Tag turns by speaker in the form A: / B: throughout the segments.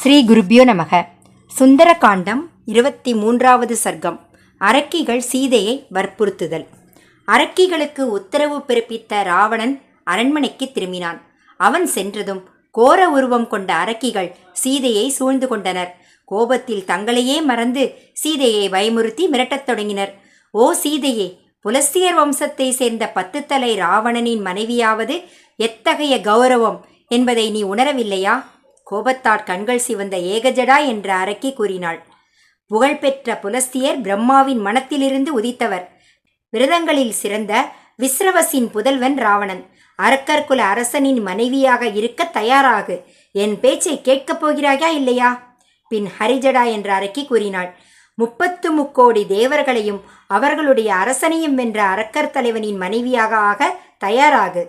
A: ஸ்ரீ குருபியோ நமக. சுந்தரகாண்டம் 23வது சர்க்கம். அரக்கிகள் சீதையை வற்புறுத்துதல். அரக்கிகளுக்கு உத்தரவு பிறப்பித்த ராவணன் அரண்மனைக்கு திரும்பினான். அவன் சென்றதும் கோர உருவம் கொண்ட அரக்கிகள் சீதையை சூழ்ந்து கொண்டனர். கோபத்தில் தங்களையே மறந்து சீதையை பயமுறுத்தி மிரட்டத் தொடங்கினர். ஓ சீதையே, புலஸ்தியர் வம்சத்தை சேர்ந்த 10 தலை ராவணனின் மனைவியாவது எத்தகைய கௌரவம் என்பதை நீ உணரவில்லையா? கோபத்தால் கண்கள் சிவந்த ஏகஜடா என்ற அரக்கி கூறினாள். புகழ்பெற்ற புலஸ்தியர் பிரம்மாவின் மனத்திலிருந்து உதித்தவர். விரதங்களில் சிறந்த விஸ்ரவசின் புதல்வன் ராவணன். அரக்கர்குல அரசனின் மனைவியாக இருக்க தயாராகு. என் பேச்சை கேட்கப் போகிறாயா இல்லையா? பின் ஹரிஜடா என்ற அரக்கி கூறினாள். 33 கோடி தேவர்களையும் அவர்களுடைய அரசனையும் வென்ற அரக்கர் தலைவனின் மனைவியாக ஆக தயாராகு.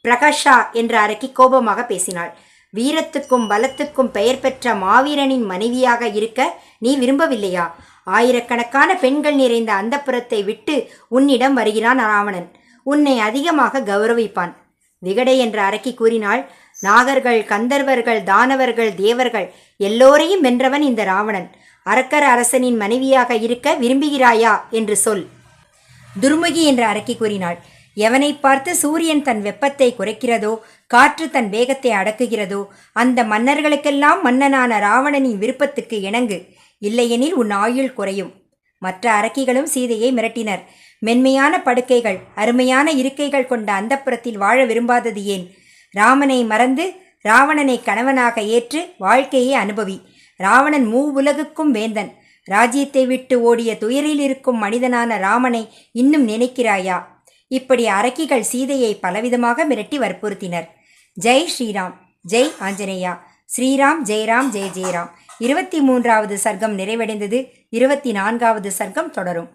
A: பிரகாஷா என்ற அரக்கி கோபமாக பேசினாள். வீரத்துக்கும் பலத்துக்கும் பெயர் பெற்ற மாவீரனின் மனைவியாக இருக்க நீ விரும்பவில்லையா? ஆயிரக்கணக்கான பெண்கள் நிறைந்த அந்தப்புரத்தை விட்டு உன்னிடம் வருகிறான் ராவணன். உன்னை அதிகமாக கௌரவிப்பான். விகடை என்ற அரக்கி கூறினாள். நாகர்கள், கந்தர்வர்கள், தானவர்கள், தேவர்கள் எல்லோரையும் வென்றவன் இந்த ராவணன். அரக்கர் அரசனின் மனைவியாக இருக்க விரும்புகிறாயா என்று சொல். துர்முகி என்ற அரக்கி கூறினாள். எவனை பார்த்து சூரியன் தன் வெப்பத்தை குறைக்கிறதோ, காற்று தன் வேகத்தை அடக்குகிறதோ, அந்த மன்னர்களுக்கெல்லாம் மன்னனான ராவணனின் விருப்பத்துக்கு இணங்கு. இல்லையெனில் உன் ஆயுள் குறையும். மற்ற அரக்கிகளும் சீதையை மிரட்டினர். மென்மையான படுக்கைகள், அருமையான இருக்கைகள் கொண்ட அந்தப்புரத்தில் வாழ விரும்பாதது ஏன்? ராமனை மறந்து ராவணனை கணவனாக ஏற்று வாழ்க்கையை அனுபவி. ராவணன் மூவுலகுக்கும் வேந்தன். ராஜ்யத்தை விட்டு ஓடிய துயரில் இருக்கும் மனிதனான ராமனை இன்னும் நினைக்கிறாயா? இப்படி அரக்கிகள் சீதையை பலவிதமாக மிரட்டி வற்புறுத்தினர். ஜெய் ஸ்ரீராம், ஜெய் ஆஞ்சநேயா. ஸ்ரீராம் ஜெயராம், ஜெய் ஜெயராம். 23வது சர்க்கம் நிறைவடைந்தது. 24வது சர்க்கம் தொடரும்.